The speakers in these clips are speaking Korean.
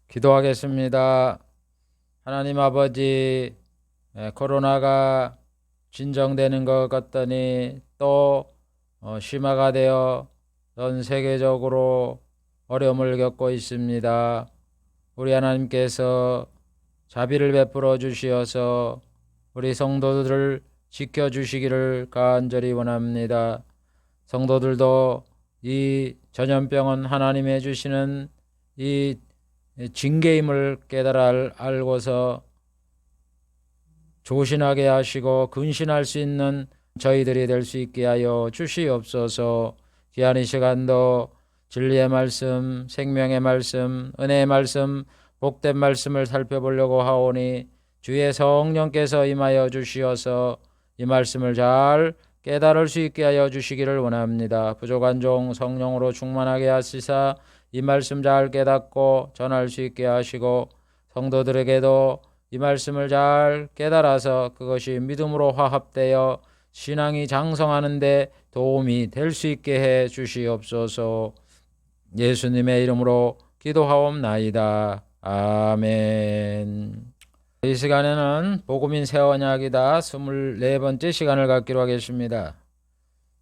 기도하겠습니다. 하나님 아버지, 코로나가 진정되는 것 같더니 또 심화가 되어 전 세계적으로 어려움을 겪고 있습니다. 우리 하나님께서 자비를 베풀어 주시어서 우리 성도들을 지켜주시기를 간절히 원합니다. 성도들도 이 전염병은 하나님의 주시는 이 징계임을 깨달아 알고서 조신하게 하시고 근신할 수 있는 저희들이 될 수 있게 하여 주시옵소서. 귀한 이 시간도 진리의 말씀, 생명의 말씀, 은혜의 말씀, 복된 말씀을 살펴보려고 하오니 주의 성령께서 임하여 주시어서 이 말씀을 잘 깨달을 수 있게 하여 주시기를 원합니다. 부족한 종 성령으로 충만하게 하시사 이 말씀 잘 깨닫고 전할 수 있게 하시고 성도들에게도 이 말씀을 잘 깨달아서 그것이 믿음으로 화합되어 신앙이 장성하는 데 도움이 될 수 있게 해 주시옵소서. 예수님의 이름으로 기도하옵나이다. 아멘. 이 시간에는 복음인 새 언약이다 24번째 시간을 갖기로 하겠습니다.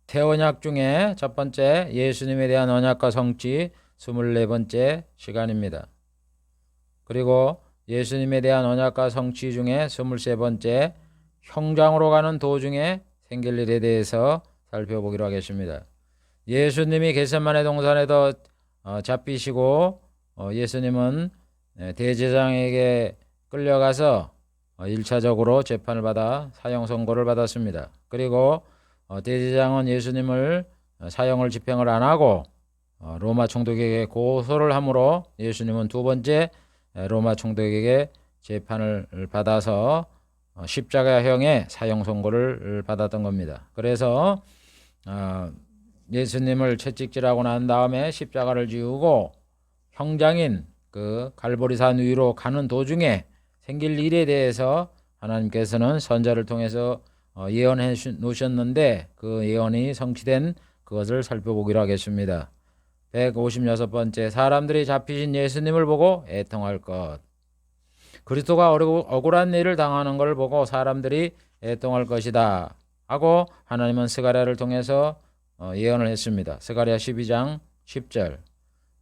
새 언약 중에 첫 번째 예수님에 대한 언약과 성취 24번째 시간입니다. 그리고 예수님에 대한 언약과 성취 중에 23번째 형장으로 가는 도중에 생길 일에 대해서 살펴보기로 하겠습니다. 예수님이 겟세마네 동산에도 잡히시고 예수님은 대제사장에게 끌려가서 1차적으로 재판을 받아 사형 선고를 받았습니다. 그리고 대제사장은 예수님을 사형을 집행을 안 하고 로마 총독에게 고소를 함으로 예수님은 두 번째 로마 총독에게 재판을 받아서 십자가형의 사형 선고를 받았던 겁니다. 그래서 예수님을 채찍질하고 난 다음에 십자가를 지우고 형장인 그 갈보리산 위로 가는 도중에 생길 일에 대해서 하나님께서는 선자를 통해서 예언해 놓으셨는데 그 예언이 성취된 그것을 살펴보기로 하겠습니다. 156번째 사람들이 잡히신 예수님을 보고 애통할 것. 그리스도가 억울한 일을 당하는 것을 보고 사람들이 애통할 것이다 하고 하나님은 스가랴를 통해서 예언을 했습니다. 스가랴 12장 10절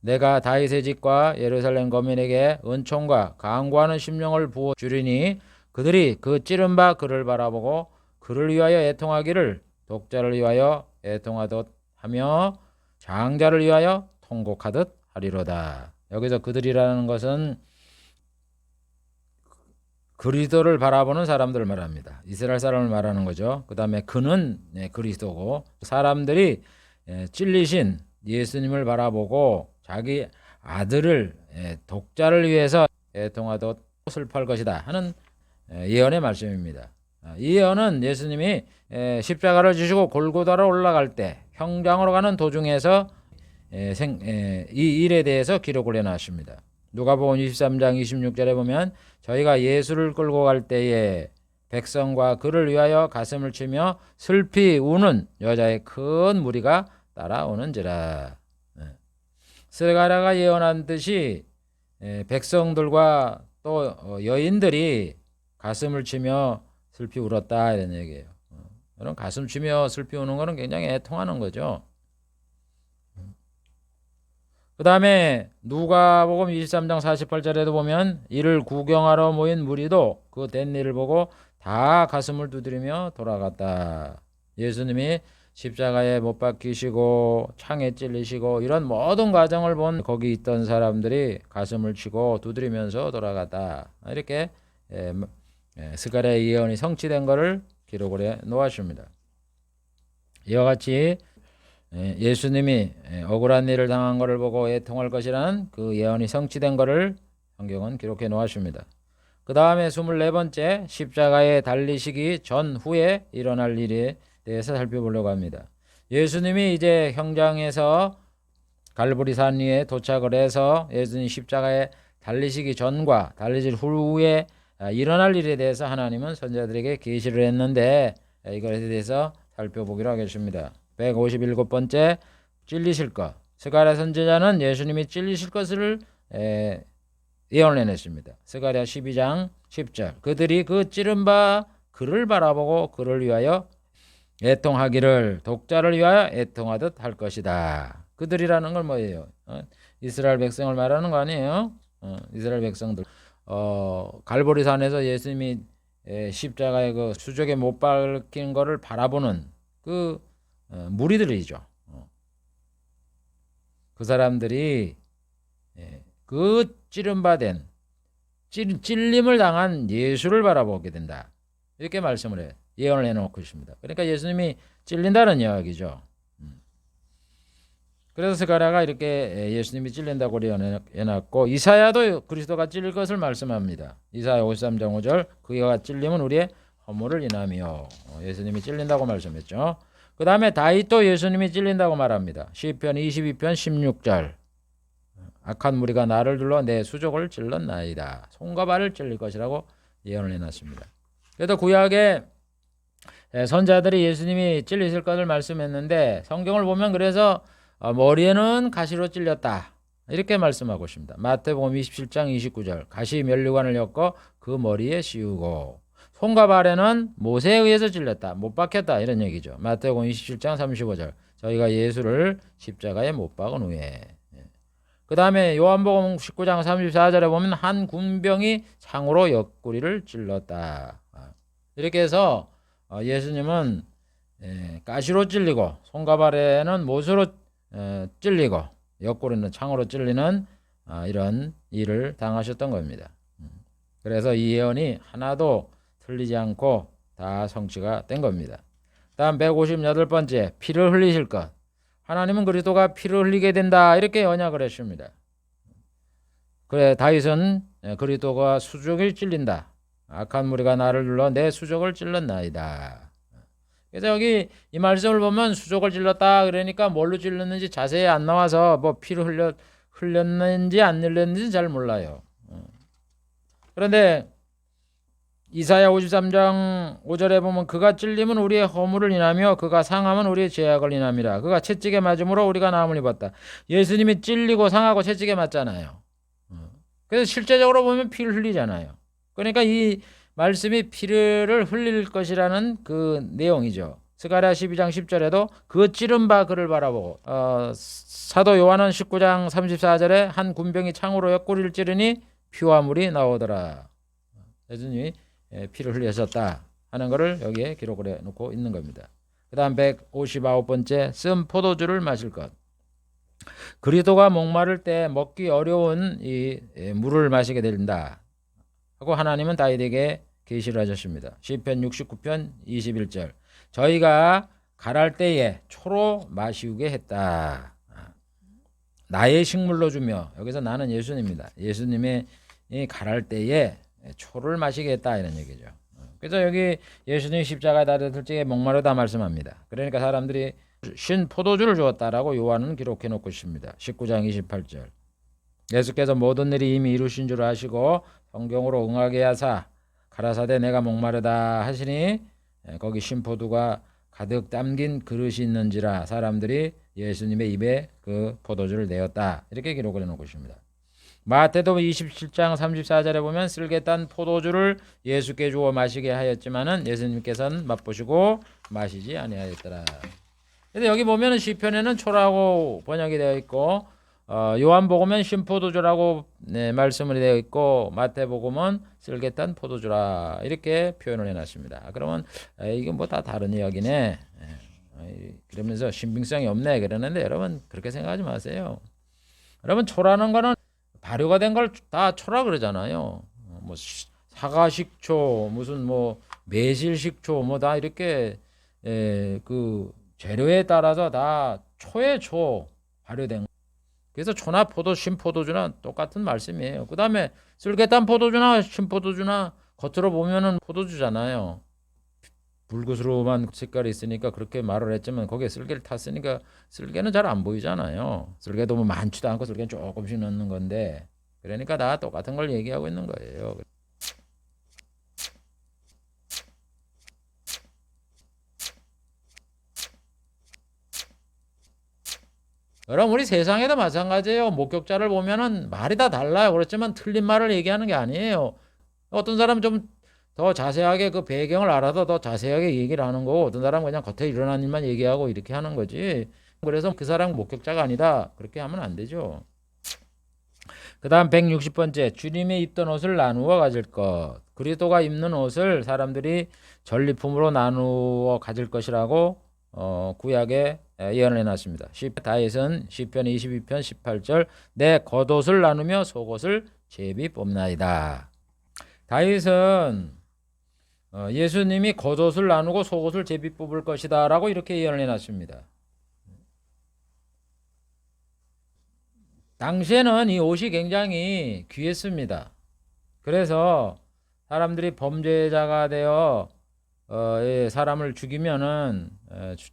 내가 다윗의 집과 예루살렘 거민에게 은총과 강구하는 심령을 부어 주리니 그들이 그 찌른 바 그를 바라보고 그를 위하여 애통하기를 독자를 위하여 애통하듯 하며 장자를 위하여 통곡하듯 하리로다. 여기서 그들이라는 것은 그리스도를 바라보는 사람들을 말합니다. 이스라엘 사람을 말하는 거죠. 그 다음에 그는 그리스도고 사람들이 찔리신 예수님을 바라보고 자기 아들을 독자를 위해서 애통하듯 슬퍼할 것이다 하는 예언의 말씀입니다. 이 예언은 예수님이 십자가를 지시고 골고다로 올라갈 때 형장으로 가는 도중에서 이 일에 대해서 기록을 해놨습니다. 누가복음 23장 26절에 보면 저희가 예수를 끌고 갈 때에 백성과 그를 위하여 가슴을 치며 슬피 우는 여자의 큰 무리가 따라오는지라. 스가랴가 예언한 듯이 백성들과 또 여인들이 가슴을 치며 슬피 울었다 이런 얘기예요. 그런 가슴 치며 슬피 우는 것은 굉장히 애통하는 거죠. 그 다음에 누가복음 23장 48절에도 보면 이를 구경하러 모인 무리도 그 된 일을 보고 다 가슴을 두드리며 돌아갔다. 예수님이 십자가에 못 박히시고 창에 찔리시고 이런 모든 과정을 본 거기 있던 사람들이 가슴을 치고 두드리면서 돌아갔다. 이렇게 스가랴의 예언이 성취된 것을 기록을 해 놓았습니다. 이와 같이 예수님이 억울한 일을 당한 것을 보고 애통할 것이라는 그 예언이 성취된 것을 성경은 기록해 놓았습니다. 그 다음에 24번째 십자가에 달리시기 전후에 일어날 일에 대해서 살펴보려고 합니다. 예수님이 이제 형장에서 갈보리산 위에 도착을 해서 예수님 십자가에 달리시기 전과 달리실 후에 일어날 일에 대해서 하나님은 선자들에게 계시를 했는데 이것에 대해서 살펴보기로 하겠습니다. 157번째 찔리실 것. 스가랴 선지자는 예수님이 찔리실 것을 예언을 해냈습니다. 스가랴 12장 10절. 그들이 그 찌른 바 그를 바라보고 그를 위하여 애통하기를 독자를 위하여 애통하듯 할 것이다. 그들이라는 걸 뭐예요? 이스라엘 백성을 말하는 거 아니에요? 이스라엘 백성들. 갈보리산에서 예수님이 십자가에 그 수족에 못 박힌 거를 바라보는 그 무리들이죠. 그 사람들이 그 찌른바된 찔림을 당한 예수를 바라보게 된다. 이렇게 말씀을 해 예언을 해놓고 있습니다. 그러니까 예수님이 찔린다는 이야기죠. 그래서 스가랴가 이렇게 예수님이 찔린다고 예언해놨고 이사야도 그리스도가 찔릴 것을 말씀합니다. 이사야 53장 5절 그가 찔림은 우리의 허물을 인하며 예수님이 찔린다고 말씀했죠. 그 다음에 다윗도 예수님이 찔린다고 말합니다. 시편 22편 16절 악한 무리가 나를 둘러 내 수족을 찔렀나이다. 손과 발을 찔릴 것이라고 예언을 해놨습니다. 그래도 구약에 선자들이 예수님이 찔리실 것을 말씀했는데 성경을 보면 그래서 머리에는 가시로 찔렸다 이렇게 말씀하고 있습니다. 마태복음 27장 29절 가시 면류관을 엮어 그 머리에 씌우고 손과 발에는 못에 의해서 찔렸다 못 박혔다 이런 얘기죠. 마태복음 27장 35절 저희가 예수를 십자가에 못 박은 후에 그 다음에 요한복음 19장 34절에 보면 한 군병이 창으로 옆구리를 찔렀다. 이렇게 해서 예수님은 가시로 찔리고 손과 발에는 못으로 찔리고 옆구리는 창으로 찔리는 이런 일을 당하셨던 겁니다. 그래서 이 예언이 하나도 틀리지 않고 다 성취가 된 겁니다. 다음 158번째 피를 흘리실 것. 하나님은 그리스도가 피를 흘리게 된다 이렇게 언약을 했습니다. 그래 다윗은 그리스도가 수족을 찔린다. 악한 무리가 나를 눌러 내 수족을 찔렀나이다. 그래서 여기 이 말씀을 보면 수족을 찔렀다 그러니까 뭘로 찔렀는지 자세히 안 나와서 뭐 피를 흘렸는지 안 흘렸는지 잘 몰라요. 그런데 이사야 53장 5절에 보면 그가 찔림은 우리의 허물을 인하며 그가 상함은 우리의 죄악을 인함이라. 그가 채찍에 맞음으로 우리가 나음을 입었다. 예수님이 찔리고 상하고 채찍에 맞잖아요. 그래서 실제적으로 보면 피를 흘리잖아요. 그러니까 이 말씀이 피를 흘릴 것이라는 그 내용이죠. 스가랴 12장 10절에도 그 찌른 바 그를 바라보고 사도 요한은 19장 34절에 한 군병이 창으로 옆구리를 찌르니 피와 물이 나오더라. 예수님이 피를 흘리셨다 하는 것을 여기에 기록을 해놓고 있는 겁니다. 그 다음 159번째 쓴 포도주를 마실 것. 그리스도가 목마를 때 먹기 어려운 이 물을 마시게 된다 하고 하나님은 다윗에게 계시를 하셨습니다. 시편 69편 21절 저희가 갈할 때에 초로 마시우게 했다. 나의 식물로 주며 여기서 나는 예수님입니다. 예수님의 갈할 때에 초를 마시게 했다 이런 얘기죠. 그래서 여기 예수님이 십자가에 달렸을 적에 목마르다 말씀합니다. 그러니까 사람들이 신 포도주를 주었다라고 요한은 기록해 놓고 있습니다. 19장 28절 예수께서 모든 일이 이미 이루신 줄 아시고 성경으로 응하게 하사 가라사대 내가 목마르다 하시니 거기 신포도가 가득 담긴 그릇이 있는지라 사람들이 예수님의 입에 그 포도주를 내었다 이렇게 기록을 해놓고 있습니다. 마태도 27장 34절에 보면 쓸개 딴 포도주를 예수께 주어 마시게 하였지만은 예수님께서는 맛보시고 마시지 아니하였더라. 근데 여기 보면은 시편에는 초라고 번역이 되어 있고 요한복음은 신포도주라고 말씀을 되어 있고 마태복음은 쓸개 딴 포도주라 이렇게 표현을 해놨습니다. 그러면 이건 뭐 다 다른 이야기네. 그러면서 신빙성이 없네 그러는데 여러분 그렇게 생각하지 마세요. 여러분 초라는 거는 발효가 된 걸 다 초라 그러잖아요. 뭐 사과식초 무슨 뭐 매실식초 뭐 다 이렇게 그 재료에 따라서 다 초에 초 발효된. 그래서 초나 포도 신포도주나 똑같은 말씀이에요. 그 다음에 쓸개탄 포도주나 신포도주나 겉으로 보면은 포도주잖아요. 붉으스름한 색깔이 있으니까 그렇게 말을 했지만 거기에 쓸개를 탔으니까 쓸개는 잘 안 보이잖아요. 쓸개도 뭐 많지도 않고 쓸개는 조금씩 넣는 건데 그러니까 다 똑같은 걸 얘기하고 있는 거예요. 여러분 우리 세상에도 마찬가지예요. 목격자를 보면은 말이 다 달라요. 그렇지만 틀린 말을 얘기하는 게 아니에요. 어떤 사람은 좀 더 자세하게 그 배경을 알아서 더 자세하게 얘기를 하는 거고 어떤 사람은 그냥 겉에 일어난 일만 얘기하고 이렇게 하는 거지. 그래서 그 사람은 목격자가 아니다. 그렇게 하면 안 되죠. 그 다음 160번째 주님이 입던 옷을 나누어 가질 것. 그리스도가 입는 옷을 사람들이 전리품으로 나누어 가질 것이라고 구약에 예언을 해놨습니다. 다윗은 시편 22편 18절 내 겉옷을 나누며 속옷을 제비 뽑나이다. 다윗은 예수님이 겉옷을 나누고 속옷을 제비 뽑을 것이다 라고 이렇게 예언을 해놨습니다. 당시에는 이 옷이 굉장히 귀했습니다. 그래서 사람들이 범죄자가 되어 사람을 죽이면은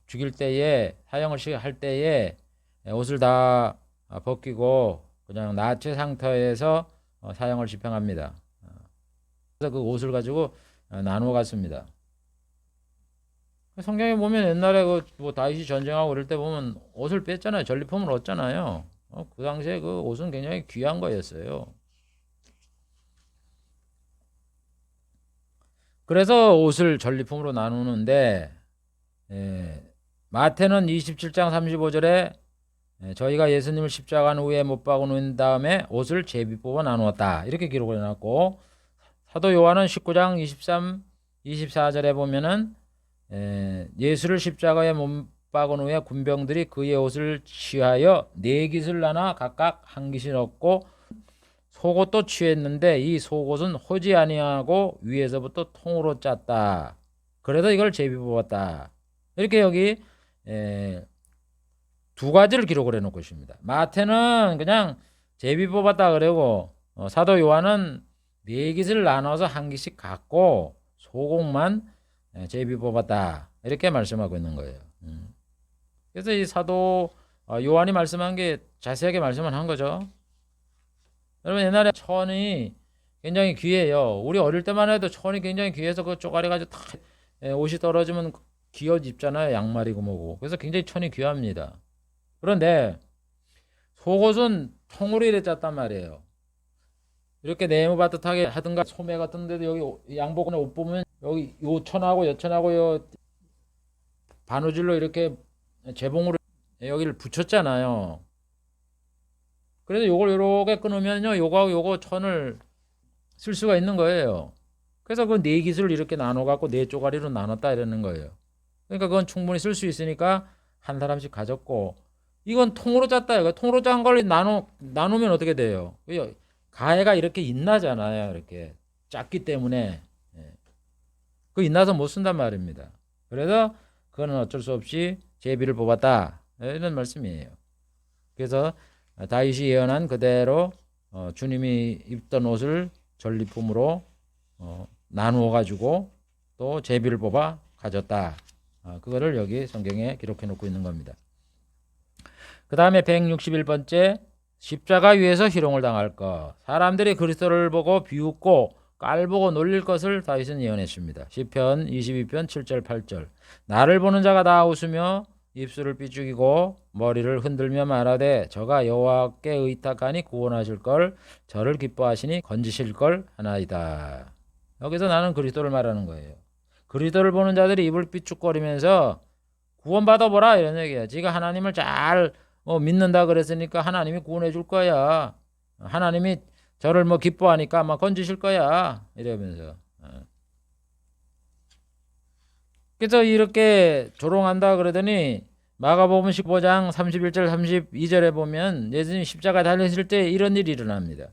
죽일 때에 사형을 할 때에 옷을 다 벗기고 그냥 나체 상태에서 사형을 집행합니다. 그래서 그 옷을 가지고 나누어 갔습니다. 성경에 보면 옛날에 뭐 다윗이 전쟁하고 그럴 때 보면 옷을 뺐잖아요. 전리품을 얻잖아요. 그 당시에 그 옷은 굉장히 귀한 거였어요. 그래서 옷을 전리품으로 나누는데 마태는 27장 35절에 저희가 예수님을 십자가 후에 못 박아 놓은 다음에 옷을 제비 뽑아 나누었다 이렇게 기록을 해놨고 사도 요한은 19장 23, 24절에 보면은 예수를 십자가에 못 박은 후에 군병들이 그의 옷을 취하여 네 깃을 나눠 각각 한 깃을 얻고 속옷도 취했는데 이 속옷은 호지 아니하고 위에서부터 통으로 짰다. 그래서 이걸 제비 뽑았다. 이렇게 여기 두 가지를 기록을 해놓고 있습니다. 마태는 그냥 제비 뽑았다 그러고 사도 요한은 네 깃을 나눠서 한 깃씩 갖고 속옷만 제비 뽑았다. 이렇게 말씀하고 있는 거예요. 그래서 이 사도 요한이 말씀한 게 자세하게 말씀을 한 거죠. 여러분 옛날에 천이 굉장히 귀해요. 우리 어릴 때만 해도 천이 굉장히 귀해서 그 쪼가리 가지고 다 옷이 떨어지면 기어 입잖아요. 양말이고 뭐고. 그래서 굉장히 천이 귀합니다. 그런데 속옷은 통으로 이래 짰단 말이에요. 이렇게 네모바듯하게 하든가 소매 같은 데도 여기 양복이나 옷 보면 여기 요 천하고 여 천하고 요 바느질로 이렇게 재봉으로 여기를 붙였잖아요. 그래서 요걸 요렇게 끊으면요 요거하고 요거 천을 쓸 수가 있는 거예요. 그래서 그 네 깃을 이렇게 나눠 갖고 네 쪼가리로 나눴다 이러는 거예요. 그러니까 그건 충분히 쓸 수 있으니까 한 사람씩 가졌고 이건 통으로 짰다 이거 통으로 짠 걸 나누면 어떻게 돼요? 가해가 이렇게 인나잖아요. 이렇게 작기 때문에 그 인나서 못 쓴단 말입니다. 그래서 그거는 어쩔 수 없이 제비를 뽑았다 이런 말씀이에요. 그래서 다윗이 예언한 그대로 주님이 입던 옷을 전리품으로 나누어 가지고 또 제비를 뽑아 가졌다. 그거를 여기 성경에 기록해 놓고 있는 겁니다. 그 다음에 161번째 십자가 위에서 희롱을 당할 것. 사람들이 그리스도를 보고 비웃고 깔보고 놀릴 것을 다윗은 예언했습니다. 시편 22편 7절 8절 나를 보는 자가 다 웃으며 입술을 삐죽이고 머리를 흔들며 말하되 저가 여호와께 의탁하니 구원하실 걸 저를 기뻐하시니 건지실 걸 하나이다. 여기서 나는 그리스도를 말하는 거예요. 그리스도를 보는 자들이 입을 삐죽거리면서 구원받아 보라 이런 얘기야. 지가 하나님을 잘 믿는다 그랬으니까 하나님이 구원해 줄 거야. 하나님이 저를 기뻐하니까 아마 건지실 거야. 이러면서. 그래서 이렇게 조롱한다 그러더니 마가복음 15장 31절 32절에 보면 예수님 십자가 달리실 때 이런 일이 일어납니다.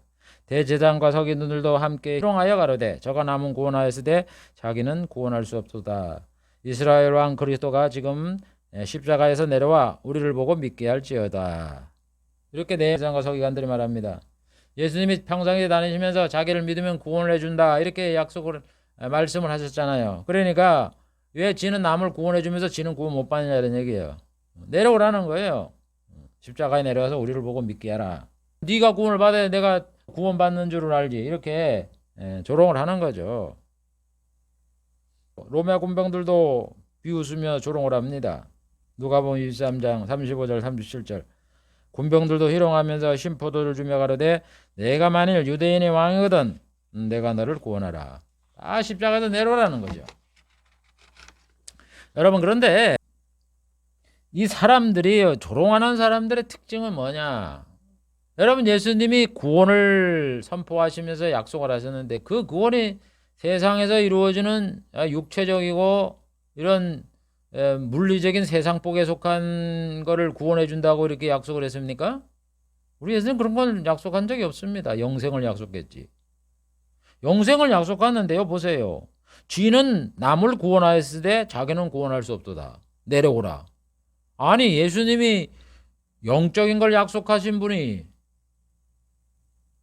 대제사장과 서기관들도 함께 희롱하여 가로되 저가 남은 구원하였으되 자기는 구원할 수 없도다. 이스라엘 왕 그리스도가 지금 십자가에서 내려와 우리를 보고 믿게 할지어다. 이렇게 대제사장과 서기관들이 말합니다. 예수님이 평상시에 다니시면서 자기를 믿으면 구원을 해준다 이렇게 약속을 말씀을 하셨잖아요. 그러니까 왜 지는 남을 구원해 주면서 지는 구원 못 받느냐 이런 얘기예요. 내려오라는 거예요. 십자가에 내려와서 우리를 보고 믿게 하라. 네가 구원을 받아야 내가 구원 받는 줄을 알지. 이렇게 조롱을 하는 거죠. 로마 군병들도 비웃으며 조롱을 합니다. 누가복음 23장 35절 37절 군병들도 희롱하면서 심포도를 주며 가로되 내가 만일 유대인의 왕이거든 내가 너를 구원하라. 십자가에서 내려오라는 거죠. 여러분, 그런데 이 사람들이, 조롱하는 사람들의 특징은 뭐냐? 여러분, 예수님이 구원을 선포하시면서 약속을 하셨는데 그 구원이 세상에서 이루어지는 육체적이고 이런 물리적인 세상복에 속한 거를 구원해 준다고 이렇게 약속을 했습니까? 우리 예수님 그런 건 약속한 적이 없습니다. 영생을 약속했지. 영생을 약속하는데요, 보세요. 쥐는 남을 구원하였을 때 자기는 구원할 수 없도다. 내려오라. 아니, 예수님이 영적인 걸 약속하신 분이,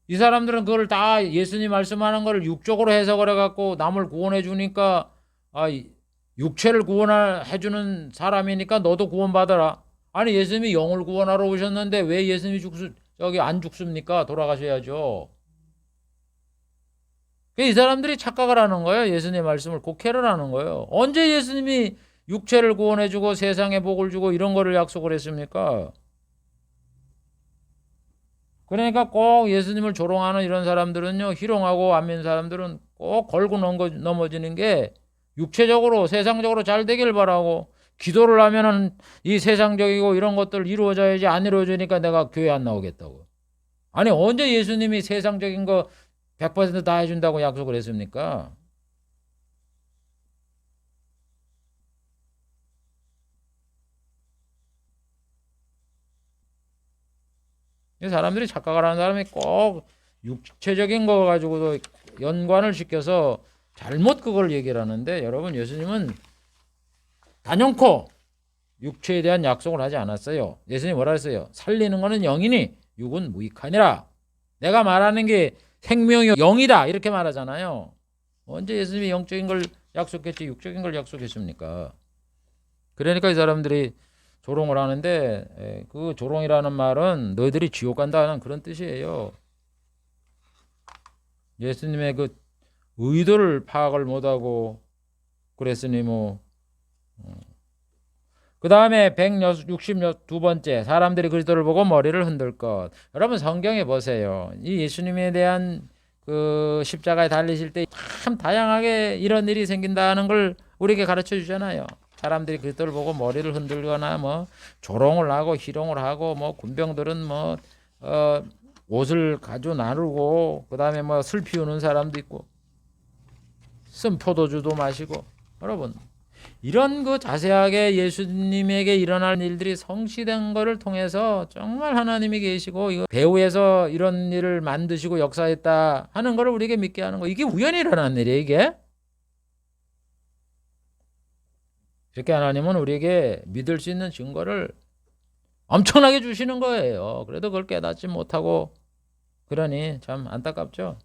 이 사람들은 그걸 다 예수님 말씀하는 걸 육적으로 해석을 해갖고 남을 구원해 주니까, 육체를 구원해 주는 사람이니까 너도 구원받아라. 아니, 예수님이 영을 구원하러 오셨는데 왜 예수님이 안 죽습니까? 돌아가셔야죠. 이 사람들이 착각을 하는 거예요. 예수님의 말씀을 곡해를 하는 거예요. 언제 예수님이 육체를 구원해주고 세상에 복을 주고 이런 거를 약속을 했습니까? 그러니까 꼭 예수님을 조롱하는 이런 사람들은요, 희롱하고 안 믿는 사람들은 꼭 걸고 넘어지는 게, 육체적으로 세상적으로 잘 되길 바라고 기도를 하면은 이 세상적이고 이런 것들 이루어져야지, 안 이루어지니까 내가 교회 안 나오겠다고. 아니, 언제 예수님이 세상적인 거 100%다 해준다고 약속을 했습니까? 사람들이 착각을 하는 사람이 꼭 육체적인 거 가지고도 연관을 시켜서 잘못 그걸 얘기를 하는데, 여러분, 예수님은 단연코 육체에 대한 약속을 하지 않았어요. 예수님이 뭐라 했어요? 살리는 거는 영이니 육은 무익하니라. 내가 말하는 게 생명이 영이다 이렇게 말하잖아요. 언제 예수님이 영적인 걸 약속했지 육적인 걸 약속했습니까? 그러니까 이 사람들이 조롱을 하는데, 그 조롱이라는 말은 너희들이 지옥 간다는 그런 뜻이에요. 예수님의 그 의도를 파악을 못하고 그랬으니 그 다음에 162번째, 사람들이 그리스도를 보고 머리를 흔들 것. 여러분, 성경에 보세요. 이 예수님에 대한 그 십자가에 달리실 때 참 다양하게 이런 일이 생긴다는 걸 우리에게 가르쳐 주잖아요. 사람들이 그리스도를 보고 머리를 흔들거나 조롱을 하고 희롱을 하고 군병들은 옷을 가져 나르고, 그 다음에 술 피우는 사람도 있고 쓴 포도주도 마시고. 여러분, 이런 그 자세하게 예수님에게 일어날 일들이 성취된 거를 통해서 정말 하나님이 계시고 이거 배후에서 이런 일을 만드시고 역사했다 하는 거를 우리에게 믿게 하는 거, 이게 우연히 일어난 일이에요. 이게 이렇게 하나님은 우리에게 믿을 수 있는 증거를 엄청나게 주시는 거예요. 그래도 그걸 깨닫지 못하고 그러니 참 안타깝죠.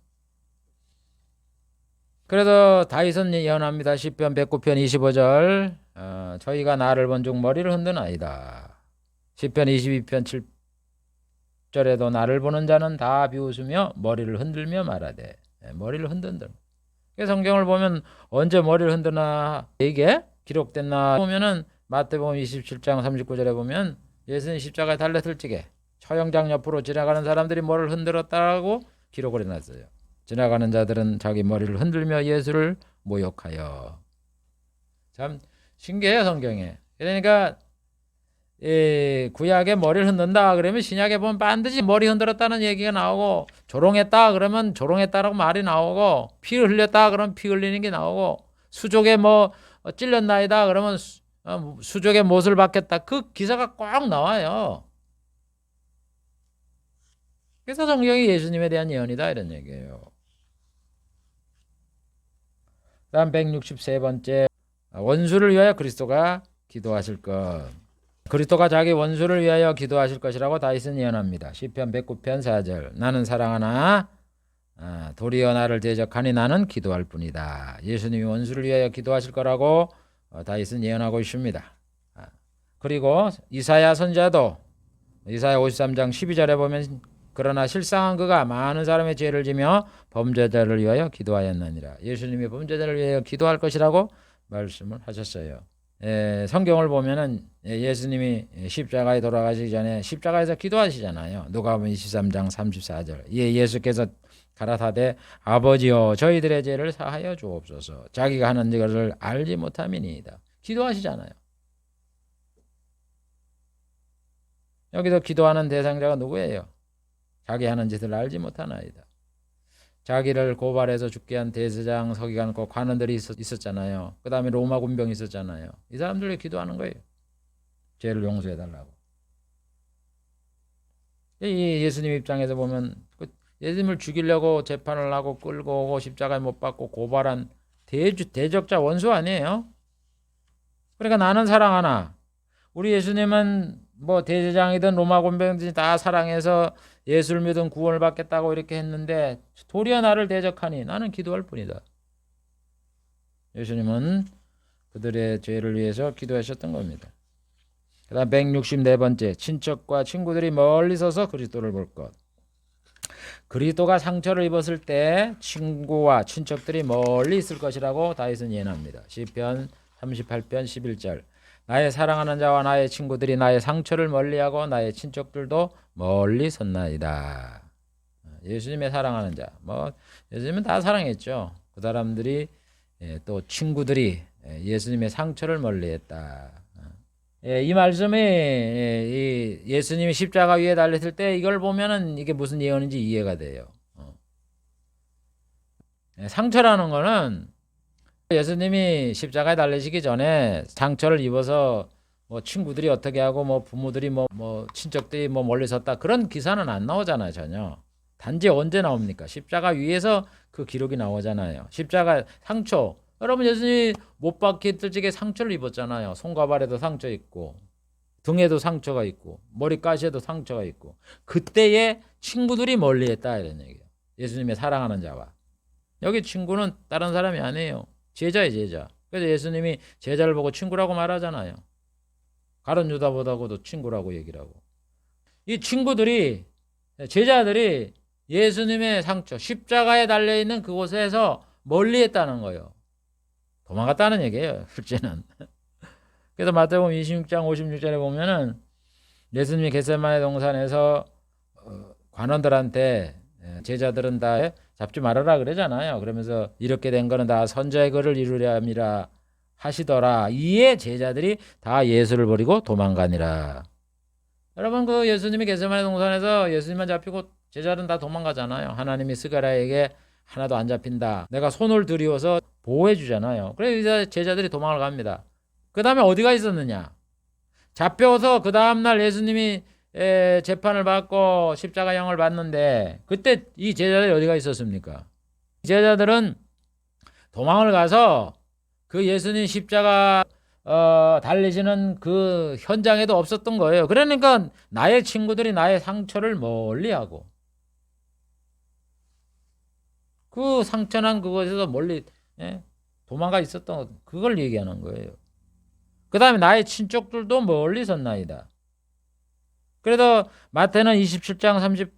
그래서 다윗은 예언합니다. 시편 109편 25절, 저희가 나를 본 중 머리를 흔드나이다. 시편 22편 7절에도 나를 보는 자는 다 비웃으며 머리를 흔들며 말하되. 머리를 흔든다. 성경을 보면 언제 머리를 흔드나 이게 기록됐나 보면은 마태복음 27장 39절에 보면 예수님 십자가에 달렸을 적에 처형장 옆으로 지나가는 사람들이 머리를 흔들었다고 기록을 해놨어요. 지나가는 자들은 자기 머리를 흔들며 예수를 모욕하여. 참 신기해요, 성경에. 그러니까 구약에 머리를 흔든다 그러면 신약에 보면 반드시 머리 흔들었다는 얘기가 나오고, 조롱했다 그러면 조롱했다라고 말이 나오고, 피 흘렸다 그러면 피 흘리는 게 나오고, 수족에 찔렸나이다 그러면 수족에 못을 박혔다, 그 기사가 꼭 나와요. 그래서 성경이 예수님에 대한 예언이다 이런 얘기예요. 다음 163번째, 원수를 위하여 그리스도가 기도하실 것. 그리스도가 자기 원수를 위하여 기도하실 것이라고 다윗은 예언합니다. 시편 109편 4절, 나는 사랑하나 도리어 나를 대적하니 나는 기도할 뿐이다. 예수님이 원수를 위하여 기도하실 거라고 다윗은 예언하고 있습니다. 그리고 이사야 선지자도 이사야 53장 12절에 보면 그러나 실상은 그가 많은 사람의 죄를 지며 범죄자를 위하여 기도하였느니라. 예수님이 범죄자를 위하여 기도할 것이라고 말씀을 하셨어요. 성경을 보면은 예수님이 십자가에 돌아가시기 전에 십자가에서 기도하시잖아요. 누가복음 23장 34절. 예수께서 가라사대 아버지여 저희들의 죄를 사하여 주옵소서. 자기가 하는 것을 알지 못함이니이다. 기도하시잖아요. 여기서 기도하는 대상자가 누구예요? 자기 하는 짓을 알지 못하나이다. 자기를 고발해서 죽게 한 대제사장, 서기관, 관원들이 있었잖아요. 그 다음에 로마 군병이 있었잖아요. 이 사람들이 기도하는 거예요. 죄를 용서해달라고. 이 예수님 입장에서 보면 예수님을 죽이려고 재판을 하고 끌고 오고 십자가에 못 박고 고발한 대적자 원수 아니에요? 그러니까 나는 사랑하나? 우리 예수님은 뭐 대제사장이든 로마 군병이든 다 사랑해서 예수를 믿은 구원을 받겠다고 이렇게 했는데 도리어 나를 대적하니 나는 기도할 뿐이다. 예수님은 그들의 죄를 위해서 기도하셨던 겁니다. 그 다음 164번째, 친척과 친구들이 멀리 서서 그리스도를 볼 것. 그리스도가 상처를 입었을 때 친구와 친척들이 멀리 있을 것이라고 다윗은 예언합니다. 시편 38편 11절. 나의 사랑하는 자와 나의 친구들이 나의 상처를 멀리하고 나의 친척들도 멀리 섰나이다. 예수님의 사랑하는 자, 예수님은 다 사랑했죠. 그 사람들이 또 친구들이 예수님의 상처를 멀리했다. 이 말씀이 예수님이 십자가 위에 달렸을 때 이걸 보면은 이게 무슨 예언인지 이해가 돼요. 상처라는 거는 예수님이 십자가에 달리시기 전에 상처를 입어서 뭐 친구들이 어떻게 하고 뭐 부모들이 뭐 친척들이 뭐 멀리 섰다 그런 기사는 안 나오잖아요. 전혀. 단지 언제 나옵니까? 십자가 위에서 그 기록이 나오잖아요. 십자가 상처. 여러분 예수님이 못 박혔을 적에 상처를 입었잖아요. 손과 발에도 상처 있고 등에도 상처가 있고 머리가시에도 상처가 있고 그때에 친구들이 멀리했다 이런 얘기예요. 예수님의 사랑하는 자와. 여기 친구는 다른 사람이 아니에요. 제자예요, 제자. 그래서 예수님이 제자를 보고 친구라고 말하잖아요. 가룟 유다보다도 친구라고 얘기를 하고. 이 친구들이 제자들이 예수님의 상처 십자가에 달려있는 그곳에서 멀리했다는 거예요. 도망갔다는 얘기예요. 실제는. 그래서 마태복음 26장 56절에 보면은 예수님이 겟세마네 동산에서 관원들한테 제자들은 다 잡지 말아라 그러잖아요. 그러면서 이렇게 된 거는 다 선자의 글을 이루려 함이라 하시더라. 이에 제자들이 다 예수를 버리고 도망가니라. 여러분 그 예수님이 겟세마네 동산에서 예수님만 잡히고 제자들은 다 도망가잖아요. 하나님이 스가랴에게 하나도 안 잡힌다. 내가 손을 들이워서 보호해 주잖아요. 그래서 제자들이 도망을 갑니다. 그 다음에 어디가 있었느냐? 잡혀서 그 다음날 예수님이 재판을 받고 십자가형을 받는데 그때 이 제자들이 어디가 있었습니까? 제자들은 도망을 가서 그 예수님 십자가 달리시는 그 현장에도 없었던 거예요. 그러니까 나의 친구들이 나의 상처를 멀리하고 그 상처난 그곳에서 멀리 도망가 있었던 그걸 얘기하는 거예요. 그 다음에 나의 친척들도 멀리 섰나이다. 그래서 마태는 27장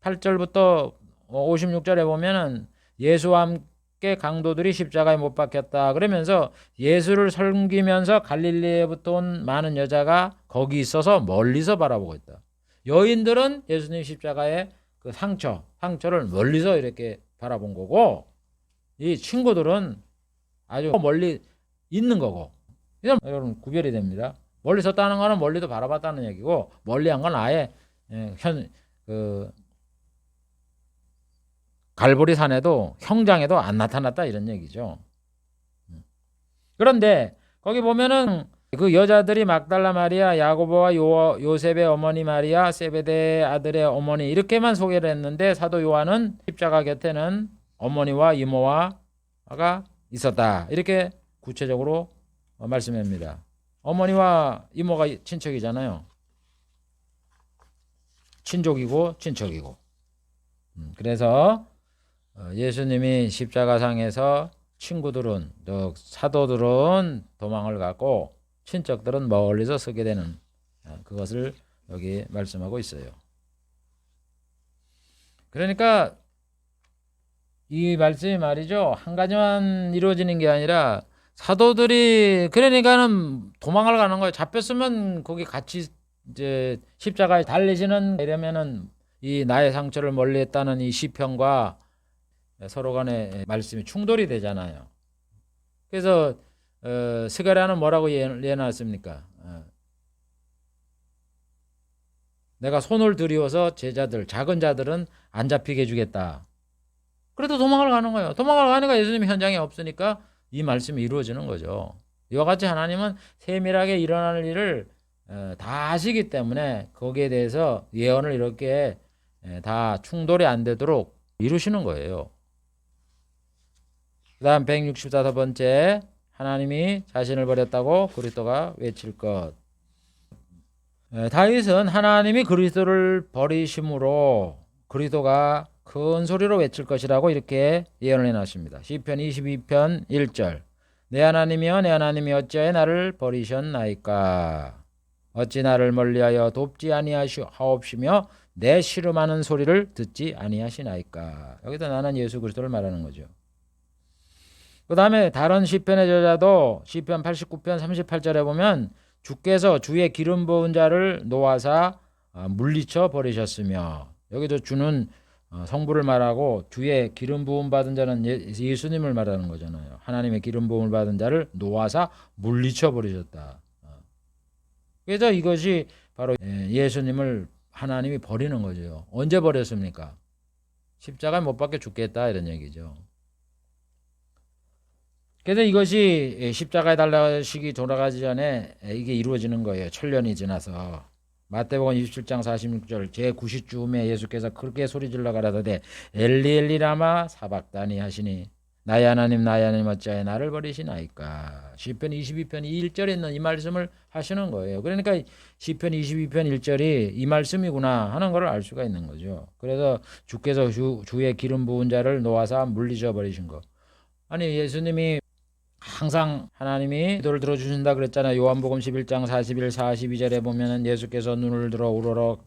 38절부터 56절에 보면은 예수와 함께 강도들이 십자가에 못 박혔다. 그러면서 예수를 섬기면서 갈릴리에부터 온 많은 여자가 거기 있어서 멀리서 바라보고 있다. 여인들은 예수님 십자가의 그 상처를 멀리서 이렇게 바라본 거고 이 친구들은 아주 멀리 있는 거고. 여러분 구별이 됩니다. 멀리 섰다는 거는 멀리도 바라봤다는 얘기고 멀리 한 건 아예 갈보리 산에도 형장에도 안 나타났다 이런 얘기죠. 그런데 거기 보면은 그 여자들이 막달라 마리아, 야고보와 요셉의 어머니 마리아, 세베대 아들의 어머니 이렇게만 소개를 했는데 사도 요한은 십자가 곁에는 어머니와 이모와가 있었다 이렇게 구체적으로 말씀합니다. 어머니와 이모가 친척이잖아요. 친족이고 친척이고. 그래서 예수님이 십자가상에서 친구들은 또 사도들은 도망을 가고 친척들은 멀리서 서게 되는 그것을 여기 말씀하고 있어요. 그러니까 이 말씀이 말이죠. 한 가지만 이루어지는 게 아니라 사도들이 그러니까는 도망을 가는 거예요. 잡혔으면 거기 같이 이제 십자가에 달리시는 이러면은 이 나의 상처를 멀리했다는 이 시편과 서로 간의 말씀이 충돌이 되잖아요. 그래서 스가랴는 뭐라고 예언했습니까? 내가 손을 들이워서 제자들 작은 자들은 안 잡히게 해주겠다. 그래도 도망을 가는 거예요. 도망을 가니까 예수님이 현장에 없으니까 이 말씀이 이루어지는 거죠. 이와 같이 하나님은 세밀하게 일어날 일을 다 아시기 때문에 거기에 대해서 예언을 이렇게 다 충돌이 안 되도록 이루시는 거예요. 그 다음 165번째, 하나님이 자신을 버렸다고 그리스도가 외칠 것. 다윗은 하나님이 그리스도를 버리심으로 그리스도가 큰 소리로 외칠 것이라고 이렇게 예언을 해놨습니다. 시편 22편 1절, 내 하나님이여 내 하나님이 어찌하여 나를 버리셨나이까. 어찌 나를 멀리하여 돕지 아니하옵시며 내 시름하는 소리를 듣지 아니하시나이까. 여기서 나는 예수 그리스도를 말하는 거죠. 그 다음에 다른 시편의 저자도 시편 89편 38절에 보면 주께서 주의 기름 부은 자를 노하사 물리쳐 버리셨으며, 여기도 주는 성부를 말하고 주의 기름 부음 받은 자는 예수님을 말하는 거잖아요. 하나님의 기름 부음을 받은 자를 노하사 물리쳐 버리셨다. 그래서 이것이 바로 예수님을 하나님이 버리는 거죠. 언제 버렸습니까? 십자가에 못 박혀 죽겠다 이런 얘기죠. 그래서 이것이 십자가에 달라시기 돌아가기 전에 이게 이루어지는 거예요. 천년이 지나서. 마태복음 27장 46절, 제90주음에 예수께서 그렇게 소리질러 가라사대 엘리 엘리 라마 사박다니 하시니 나의 하나님 나의 하나님 어찌하여 나를 버리시나이까. 시편 22편 1절에 있는 이 말씀을 하시는 거예요. 그러니까 시편 22편 1절이 이 말씀이구나 하는 걸 알 수가 있는 거죠. 그래서 주께서 주의 기름 부은 자를 놓아서 물리쳐 버리신 거. 아니 예수님이 항상 하나님이 기도를 들어주신다 그랬잖아요. 요한복음 11장 41, 42절에 보면은 예수께서 눈을 들어 우러러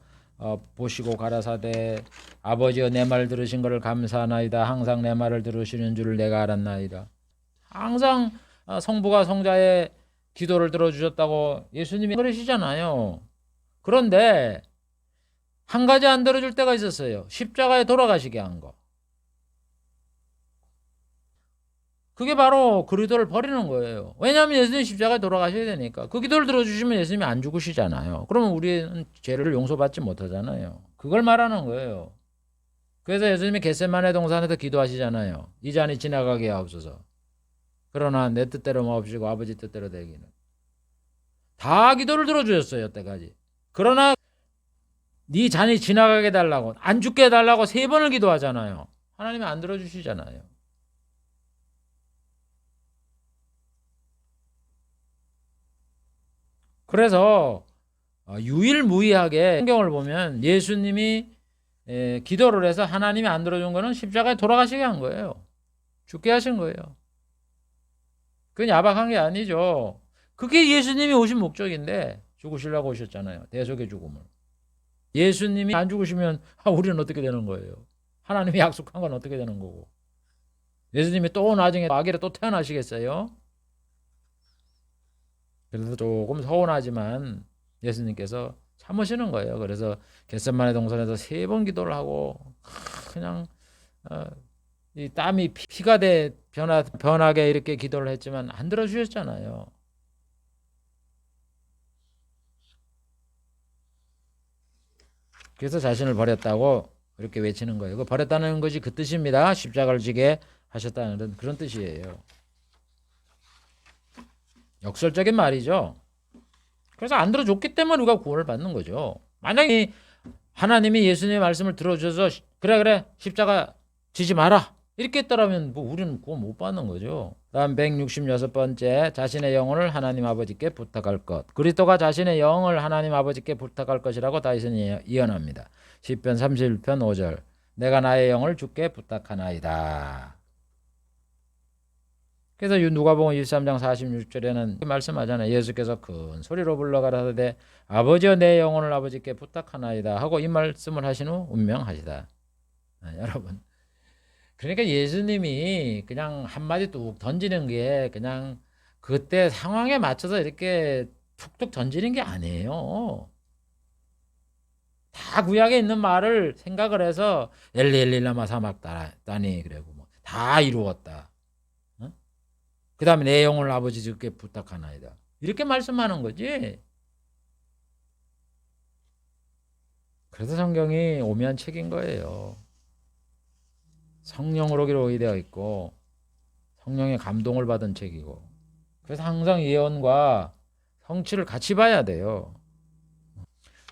보시고 가라사대 아버지여 내 말 들으신 것을 감사하나이다. 항상 내 말을 들으시는 줄 내가 알았나이다. 항상 성부가 성자의 기도를 들어주셨다고 예수님이 그러시잖아요. 그런데 한 가지 안 들어줄 때가 있었어요. 십자가에 돌아가시게 한 거. 그게 바로 그리스도를 버리는 거예요. 왜냐하면 예수님이 십자가에 돌아가셔야 되니까. 그 기도를 들어주시면 예수님이 안 죽으시잖아요. 그러면 우리는 죄를 용서받지 못하잖아요. 그걸 말하는 거예요. 그래서 예수님이 겟세마네 동산에서 기도하시잖아요. 이 잔이 지나가게 하옵소서. 그러나 내 뜻대로 마옵시고 아버지 뜻대로 되기는. 다 기도를 들어주셨어요. 여태까지. 그러나 네 잔이 지나가게 해달라고, 안 죽게 해달라고 3번을 기도하잖아요. 하나님이 안 들어주시잖아요. 그래서 유일무이하게 성경을 보면 예수님이 기도를 해서 하나님이 안 들어준 거는 십자가에 돌아가시게 한 거예요. 죽게 하신 거예요. 그건 야박한 게 아니죠. 그게 예수님이 오신 목적인데 죽으시려고 오셨잖아요. 대속의 죽음을. 예수님이 안 죽으시면 우리는 어떻게 되는 거예요? 하나님이 약속한 건 어떻게 되는 거고. 예수님이 또 나중에 아기로 또 태어나시겠어요? 그래서 조금 서운하지만 예수님께서 참으시는 거예요. 그래서 겟세마네 동산에서 3번 기도를 하고 그냥 이 땀이 피가 돼 변하게 이렇게 기도를 했지만 안 들어주셨잖아요. 그래서 자신을 버렸다고 이렇게 외치는 거예요. 그 버렸다는 것이 그 뜻입니다. 십자가를 지게 하셨다는 그런 뜻이에요. 역설적인 말이죠. 그래서 안 들어줬기 때문에 우리가 구원을 받는 거죠. 만약에 하나님이 예수님의 말씀을 들어주셔서 그래 십자가 지지 마라 이렇게 했더라면 뭐 우리는 구원 못 받는 거죠. 다음 166번째, 자신의 영혼을 하나님 아버지께 부탁할 것. 그리스도가 자신의 영을 하나님 아버지께 부탁할 것이라고 다윗은 예언합니다. 시편 31편 5절, 내가 나의 영을 주께 부탁하나이다. 그래서 누가복음 23장 46절에는 말씀하잖아요. 예수께서 큰 소리로 불러가라사대 아버지여 내 영혼을 아버지께 부탁하나이다 하고 이 말씀을 하신 후 운명하시다. 여러분, 그러니까 예수님이 그냥 한마디 뚝 던지는 게 그냥 그때 상황에 맞춰서 이렇게 툭툭 던지는 게 아니에요. 다 구약에 있는 말을 생각을 해서 엘리엘리라마 사막다니 그래고 뭐 다 이루었다. 어? 그 다음에 내 영혼을 아버지 주께 부탁하나이다. 이렇게 말씀하는 거지. 그래서 성경이 오묘한 책인 거예요. 성령으로 기록되어 있고 성령의 감동을 받은 책이고, 그래서 항상 예언과 성취를 같이 봐야 돼요.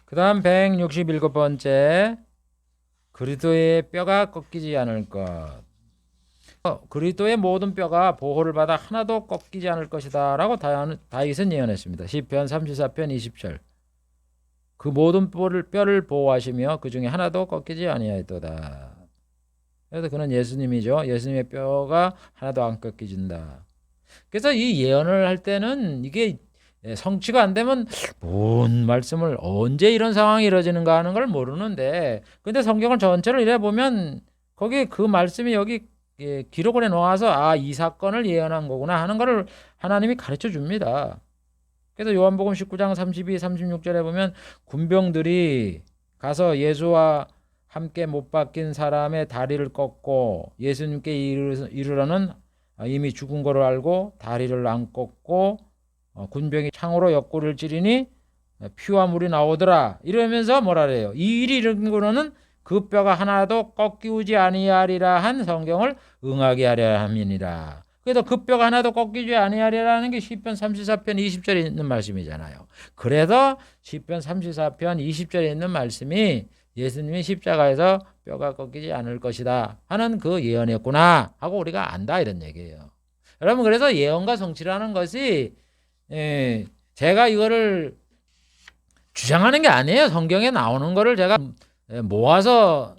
그 다음 167번째, 그리스도의 뼈가 꺾이지 않을 것. 그리스도의 모든 뼈가 보호를 받아 하나도 꺾이지 않을 것이다 라고 다윗은 예언했습니다. 시편 34편 20절. 그 모든 뼈를 보호하시며 그 중에 하나도 꺾이지 아니하였도다. 그래서 그는 예수님이죠. 예수님의 뼈가 하나도 안 꺾이진다. 그래서 이 예언을 할 때는 이게 성취가 안 되면 뭔 말씀을 언제 이런 상황이 이루어지는가 하는 걸 모르는데, 근데 성경을 전체를 이래 보면 거기 그 말씀이 여기 기록을 해 놓아서 이 사건을 예언한 거구나 하는 거를 하나님이 가르쳐 줍니다. 그래서 요한복음 19장 32, 36절에 보면 군병들이 가서 예수와 함께 못 박힌 사람의 다리를 꺾고 예수님께 이르러는 이미 죽은 거를 알고 다리를 안 꺾고 군병이 창으로 옆구리를 찌르니 피와 물이 나오더라 이러면서 뭐라 그래요? 이 일이 이른 거로는 그 뼈가 하나도 꺾이지 아니하리라 한 성경을 응하게 하려 함이니라. 그래도 그 뼈가 하나도 꺾이지 아니하리라는 게 시편 34편 20절에 있는 말씀이잖아요. 그래서 시편 34편 20절에 있는 말씀이 예수님이 십자가에서 뼈가 꺾이지 않을 것이다 하는 그 예언이었구나 하고 우리가 안다 이런 얘기예요. 여러분, 그래서 예언과 성취라는 것이 제가 이거를 주장하는 게 아니에요. 성경에 나오는 거를 제가 모아서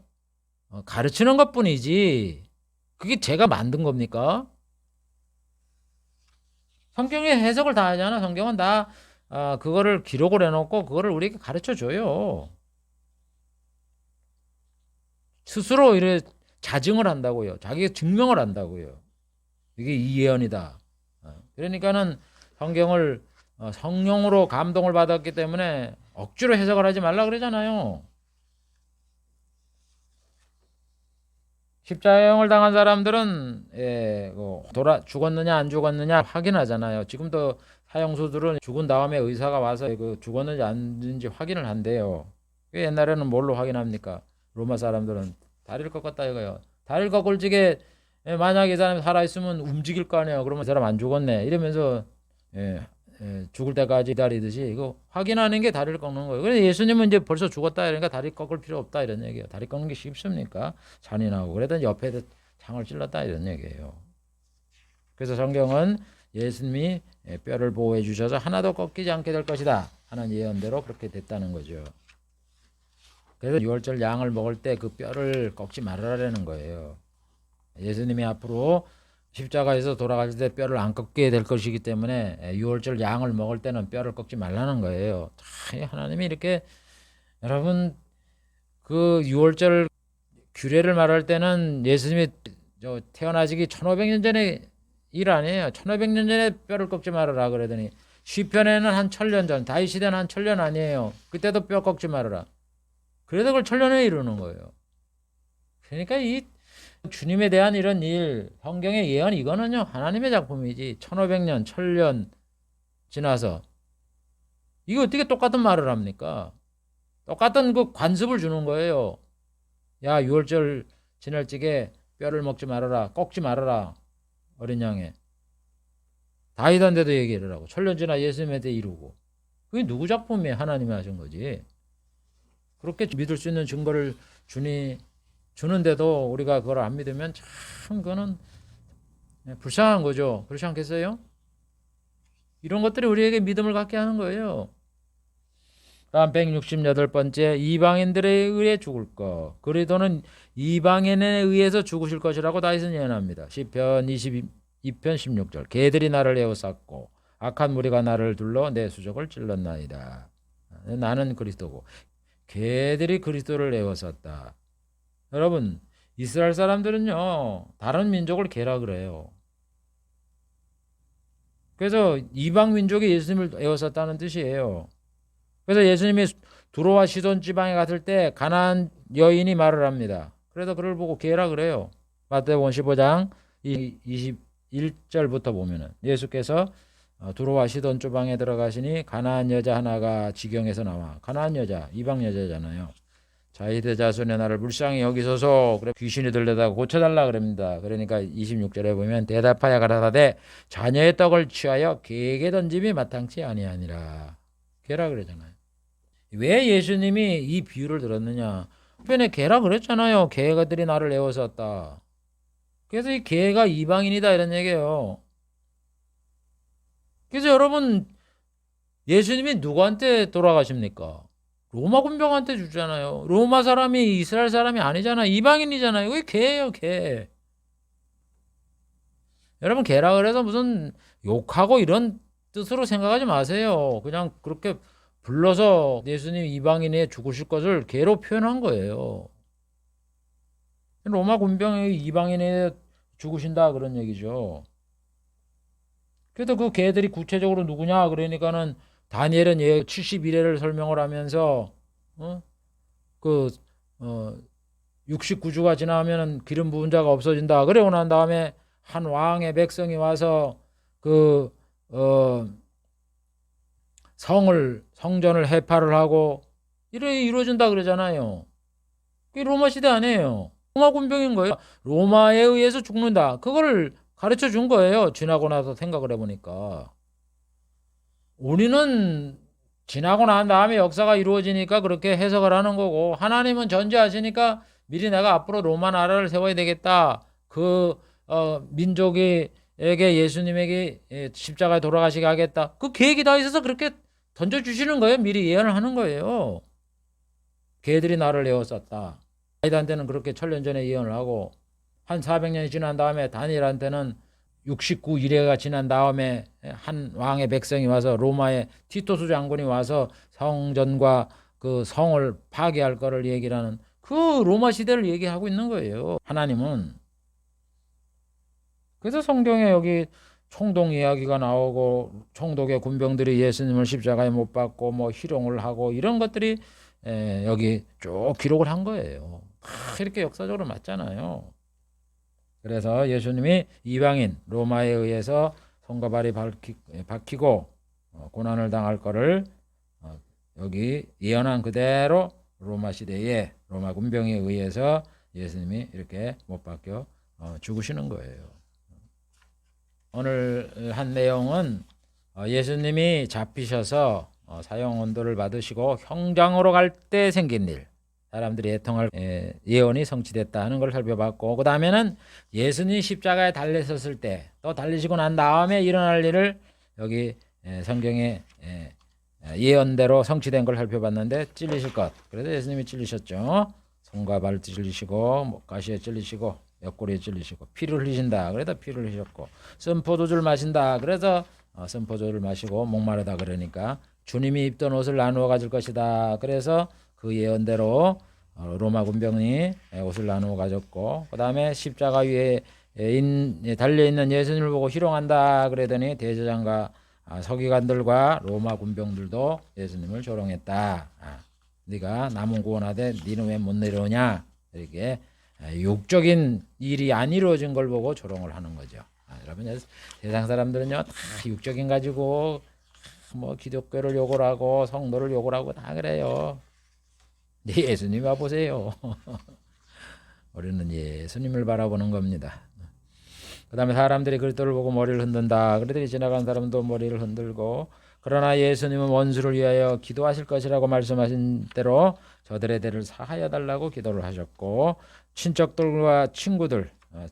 가르치는 것뿐이지 그게 제가 만든 겁니까? 성경에 해석을 다 하잖아. 성경은 다 그거를 기록을 해놓고 그거를 우리에게 가르쳐 줘요. 스스로 이래 자증을 한다고요. 자기가 증명을 한다고요. 이게 이 예언이다. 그러니까는 성경을 성령으로 감동을 받았기 때문에 억지로 해석을 하지 말라 그러잖아요. 십자가형을 당한 사람들은 죽었느냐 안 죽었느냐 확인하잖아요. 지금도 사형수들은 죽은 다음에 의사가 와서 죽었는지 아닌지 확인을 한대요. 옛날에는 뭘로 확인합니까? 로마 사람들은 다리를 꺾었다 이거요. 다리를 꺾을 적에 만약에 이 사람이 살아있으면 움직일 거 아니에요. 그러면 이 사람 안 죽었네 이러면서 죽을 때까지 기다리듯이 이거 확인하는 게 다리를 꺾는 거예요. 그래서 예수님은 이제 벌써 죽었다 이러니까 다리 꺾을 필요 없다 이런 얘기예요. 다리 꺾는 게 쉽습니까? 잔인하고. 그래도 옆에 창을 찔렀다 이런 얘기예요. 그래서 성경은 예수님이 뼈를 보호해 주셔서 하나도 꺾이지 않게 될 것이다 하는 예언대로 그렇게 됐다는 거죠. 그래서 유월절 양을 먹을 때 그 뼈를 꺾지 말아라는 거예요. 예수님이 앞으로 십자가에서 돌아가실 때 뼈를 안 꺾게 될 것이기 때문에 유월절 양을 먹을 때는 뼈를 꺾지 말라는 거예요. 하나님이 이렇게, 여러분, 그 유월절 규례를 말할 때는 예수님이 태어나시기 1500년 전에 일 아니에요. 1500년 전에 뼈를 꺾지 말아라 그러더니 시편에는 한 1000년 전, 다윗 시대는 한 1000년 아니에요. 그때도 뼈 꺾지 말아라. 그래도 그걸 1000년에 이루는 거예요. 그러니까 이 주님에 대한 이런 일, 성경의 예언 이거는요 하나님의 작품이지 1500년, 1000년 지나서 이거 어떻게 똑같은 말을 합니까? 똑같은 그 관습을 주는 거예요. 야, 유월절 지날 적에 뼈를 먹지 말아라, 꺾지 말아라, 어린 양에. 다윗한테도 얘기를 하고 1000년 지나 예수님한테 이루고. 그게 누구 작품이에요? 하나님이 하신 거지. 그렇게 믿을 수 있는 증거를 주는데도 우리가 그걸 안 믿으면 참 그거는 불쌍한 거죠. 그렇지 않겠어요? 이런 것들이 우리에게 믿음을 갖게 하는 거예요. 다음 168번째, 이방인들에 의해 죽을 것. 그리스도는 이방인에 의해서 죽으실 것이라고 다윗은 예언합니다. 시편 22편 16절. 개들이 나를 에워쌌고 악한 무리가 나를 둘러 내 수족을 찔렀나이다. 나는 그리스도고 개들이 그리스도를 에워쌌다. 여러분, 이스라엘 사람들은요 다른 민족을 개라 그래요. 그래서 이방 민족이 예수님을 에워쌌다는 뜻이에요. 그래서 예수님이 두로와 시돈 지방에 갔을 때 가나안 여인이 말을 합니다. 그래서 그를 보고 개라 그래요. 마태복음 15장 21절부터 보면은 예수께서 두로와 시돈 지방에 들어가시니 가나안 여자 하나가 지경에서 나와. 가나안 여자, 이방 여자잖아요. 자이드 자손의 나를 불쌍히 여기소서. 그래 귀신이 들려다가 고쳐달라 그럽니다. 그러니까 26절에 보면 대답하여 가라사대 자녀의 떡을 취하여 개에게 던짐이 마땅치 아니하니라. 개라 그러잖아요. 왜 예수님이 이 비유를 들었느냐? 편에 개라 그랬잖아요. 개들이 나를 에워쌌다. 그래서 이 개가 이방인이다 이런 얘기예요. 그래서 여러분 예수님이 누구한테 돌아가십니까? 로마 군병한테 주잖아요. 로마 사람이 이스라엘 사람이 아니잖아요. 이방인이잖아요. 그게 개예요, 개. 여러분 개라 그래서 무슨 욕하고 이런 뜻으로 생각하지 마세요. 그냥 그렇게 불러서 예수님 이방인에 죽으실 것을 개로 표현한 거예요. 로마 군병이 이방인에 죽으신다 그런 얘기죠. 그래도 그 개들이 구체적으로 누구냐 그러니까는 다니엘은 71회를 설명을 하면서 69주가 지나면은 기름 부은 자가 없어진다. 그러고 난 다음에 한 왕의 백성이 와서 성전을 해파를 하고 이루어진다 그러잖아요. 그게 로마 시대 아니에요. 로마 군병인 거예요. 로마에 의해서 죽는다. 그거를 가르쳐 준 거예요. 지나고 나서 생각을 해보니까. 우리는 지나고 난 다음에 역사가 이루어지니까 그렇게 해석을 하는 거고, 하나님은 전제하시니까 미리 내가 앞으로 로마 나라를 세워야 되겠다. 민족에게 예수님에게 십자가에 돌아가시게 하겠다. 그 계획이 다 있어서 그렇게 던져주시는 거예요. 미리 예언을 하는 거예요. 개들이 나를 에워쌌다. 다윗한테는 그렇게 천년 전에 예언을 하고 한 400년이 지난 다음에 다니엘한테는 69일회가 지난 다음에 한 왕의 백성이 와서 로마의 티토스 장군이 와서 성전과 그 성을 파괴할 거를 얘기를 하는 그 로마 시대를 얘기하고 있는 거예요. 하나님은. 그래서 성경에 여기 총독 이야기가 나오고 총독의 군병들이 예수님을 십자가에 못 박고 뭐 희롱을 하고 이런 것들이 여기 쭉 기록을 한 거예요. 이렇게 역사적으로 맞잖아요. 그래서 예수님이 이방인 로마에 의해서 손과 발이 박히고 고난을 당할 거를 여기 예언한 그대로 로마 시대에 로마 군병에 의해서 예수님이 이렇게 못 박혀 죽으시는 거예요. 오늘 한 내용은 예수님이 잡히셔서 사형 언도를 받으시고 형장으로 갈 때 생긴 일, 사람들이 애통할 예언이 성취됐다 하는 걸 살펴봤고, 그 다음에는 예수님이 십자가에 달리셨을 때 또 달리시고 난 다음에 일어날 일을 여기 성경에 예언대로 성취된 걸 살펴봤는데, 찔리실 것. 그래서 예수님이 찔리셨죠. 손과 발 찔리시고 목가시에 찔리시고 옆구리에 찔리시고 피를 흘리신다. 그래서 피를 흘리셨고, 쓴포도주를 마신다. 그래서 쓴포도주를 마시고 목마르다 그러니까 주님이 입던 옷을 나누어 가질 것이다. 그래서 그 예언대로 로마 군병이 옷을 나누어 가졌고, 그 다음에 십자가 위에 달려있는 예수님을 보고 희롱한다 그러더니 대제장과 서기관들과 로마 군병들도 예수님을 조롱했다. 네가 남은 구원하되 네는 왜 못 내려오냐. 이렇게 육적인 일이 안 이루어진 걸 보고 조롱을 하는 거죠. 여러분, 세상 사람들은요 다 육적인 가지고 뭐 기독교를 욕을 하고 성도를 욕을 하고 다 그래요. 예수님 와보세요. 우리는 예수님을 바라보는 겁니다. 그 다음에 사람들이 그리스도를 보고 머리를 흔든다. 그들이 지나간 사람도 머리를 흔들고, 그러나 예수님은 원수를 위하여 기도하실 것이라고 말씀하신 대로 저들의 죄를 사하여 달라고 기도를 하셨고, 친척들과 친구들,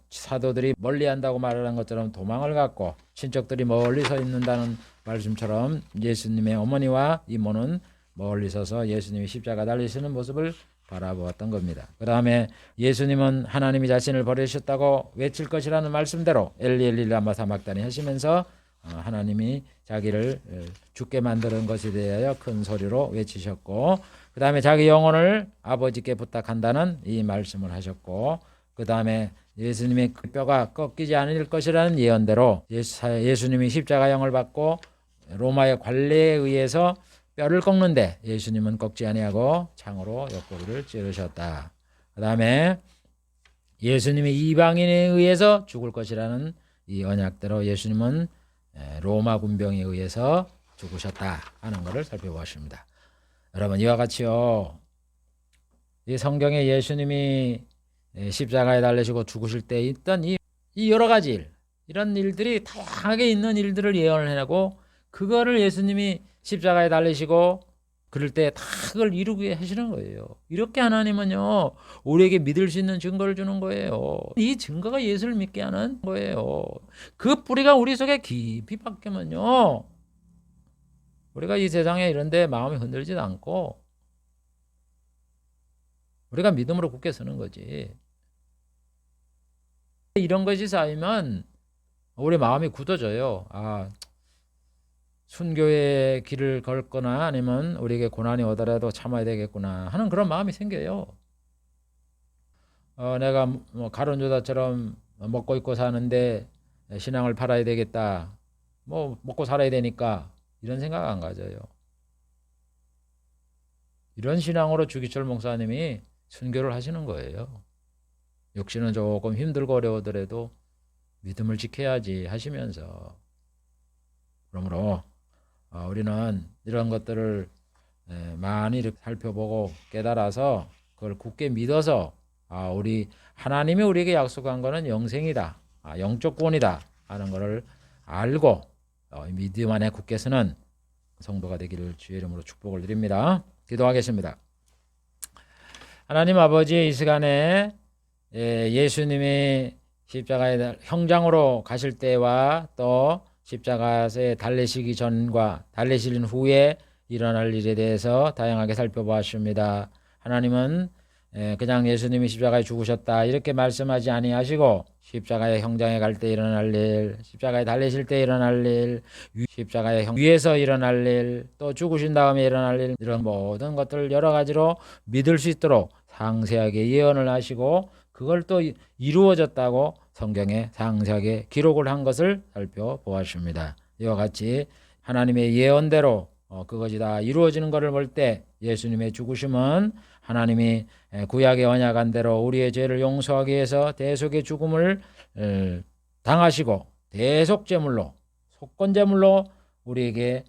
사도들이 멀리한다고 말하는 것처럼 도망을 갔고, 친척들이 멀리 서 있는다는 말씀처럼 예수님의 어머니와 이모는 멀리 서서 예수님이 십자가 달리시는 모습을 바라보았던 겁니다. 그 다음에 예수님은 하나님이 자신을 버리셨다고 외칠 것이라는 말씀대로 엘리 엘리 라마 사막다니 하시면서 하나님이 자기를 죽게 만드는 것에 대하여 큰 소리로 외치셨고, 그 다음에 자기 영혼을 아버지께 부탁한다는 이 말씀을 하셨고, 그 다음에 예수님의 그 뼈가 꺾이지 않을 것이라는 예언대로 예수님이 십자가형을 받고 로마의 관례에 의해서 뼈를 꺾는데 예수님은 꺾지 아니하고 창으로 옆구리를 찌르셨다. 그 다음에 예수님이 이방인에 의해서 죽을 것이라는 이 언약대로 예수님은 로마 군병에 의해서 죽으셨다 하는 것을 살펴보았습니다. 여러분, 이와 같이요, 이 성경에 예수님이 십자가에 달리시고 죽으실 때 있던 이 여러 가지 일, 이런 일들이 다양하게 있는 일들을 예언을 해내고 그거를 예수님이 십자가에 달리시고 그럴 때 다 그걸 이루게 하시는 거예요. 이렇게 하나님은요, 우리에게 믿을 수 있는 증거를 주는 거예요. 이 증거가 예수를 믿게 하는 거예요. 그 뿌리가 우리 속에 깊이 박히면요, 우리가 이 세상에 이런데 마음이 흔들지도 않고 우리가 믿음으로 굳게 서는 거지. 이런 것이 쌓이면 우리 마음이 굳어져요. 아, 순교의 길을 걸거나 아니면 우리에게 고난이 오더라도 참아야 되겠구나 하는 그런 마음이 생겨요. 내가 뭐 가론유다처럼 먹고 입고 사는데 신앙을 팔아야 되겠다. 뭐 먹고 살아야 되니까 이런 생각 안 가져요. 이런 신앙으로 주기철 목사님이 순교를 하시는 거예요. 역시는 조금 힘들고 어려우더라도 믿음을 지켜야지 하시면서, 그러므로 우리는 이런 것들을 많이 살펴보고 깨달아서 그걸 굳게 믿어서 우리 하나님이 우리에게 약속한 것은 영생이다, 영적 구원이다 하는 것을 알고 믿음 안에 굳게 서는 성도가 되기를 주의 이름으로 축복을 드립니다. 기도하겠습니다. 하나님 아버지, 이 시간에 예수님이 십자가에 형장으로 가실 때와 또 십자가에 달리시기 전과 달리시는 후에 일어날 일에 대해서 다양하게 살펴보았습니다. 하나님은 그냥 예수님이 십자가에 죽으셨다 이렇게 말씀하지 아니하시고 십자가의 형장에 갈 때 일어날 일, 십자가에 달리실 때 일어날 일, 십자가의 위에서 일어날 일, 또 죽으신 다음에 일어날 일, 이런 모든 것들을 여러 가지로 믿을 수 있도록 상세하게 예언을 하시고 그걸 또 이루어졌다고 성경에 상세하게 기록을 한 것을 살펴보았습니다. 이와 같이 하나님의 예언대로 그것이 다 이루어지는 것을 볼 때 예수님의 죽으심은 하나님이 구약의 언약한 대로 우리의 죄를 용서하기 위해서 대속의 죽음을 당하시고 대속제물로, 속건제물로 우리에게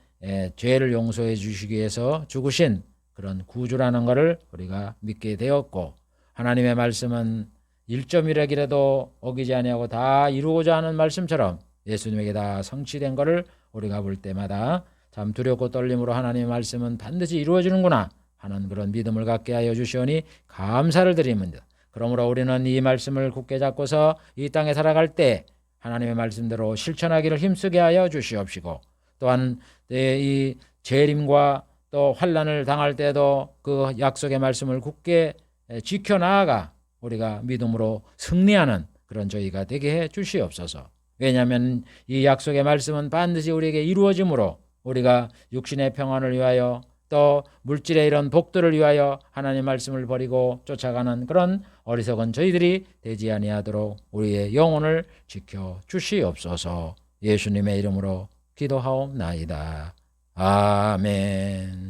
죄를 용서해 주시기 위해서 죽으신 그런 구주라는 것을 우리가 믿게 되었고, 하나님의 말씀은 1.1핵이라도 어기지 아니하고 다 이루고자 하는 말씀처럼 예수님에게 다 성취된 것을 우리가 볼 때마다 참 두렵고 떨림으로 하나님의 말씀은 반드시 이루어지는구나 하는 그런 믿음을 갖게 하여 주시오니 감사를 드립니다. 그러므로 우리는 이 말씀을 굳게 잡고서 이 땅에 살아갈 때 하나님의 말씀대로 실천하기를 힘쓰게 하여 주시옵시고, 또한 이 재림과 또 환난을 당할 때도 그 약속의 말씀을 굳게 지켜나아가 우리가 믿음으로 승리하는 그런 저희가 되게 해 주시옵소서. 왜냐하면 이 약속의 말씀은 반드시 우리에게 이루어지므로 우리가 육신의 평안을 위하여 또 물질의 이런 복들을 위하여 하나님의 말씀을 버리고 쫓아가는 그런 어리석은 저희들이 되지 아니하도록 우리의 영혼을 지켜 주시옵소서. 예수님의 이름으로 기도하옵나이다. 아멘.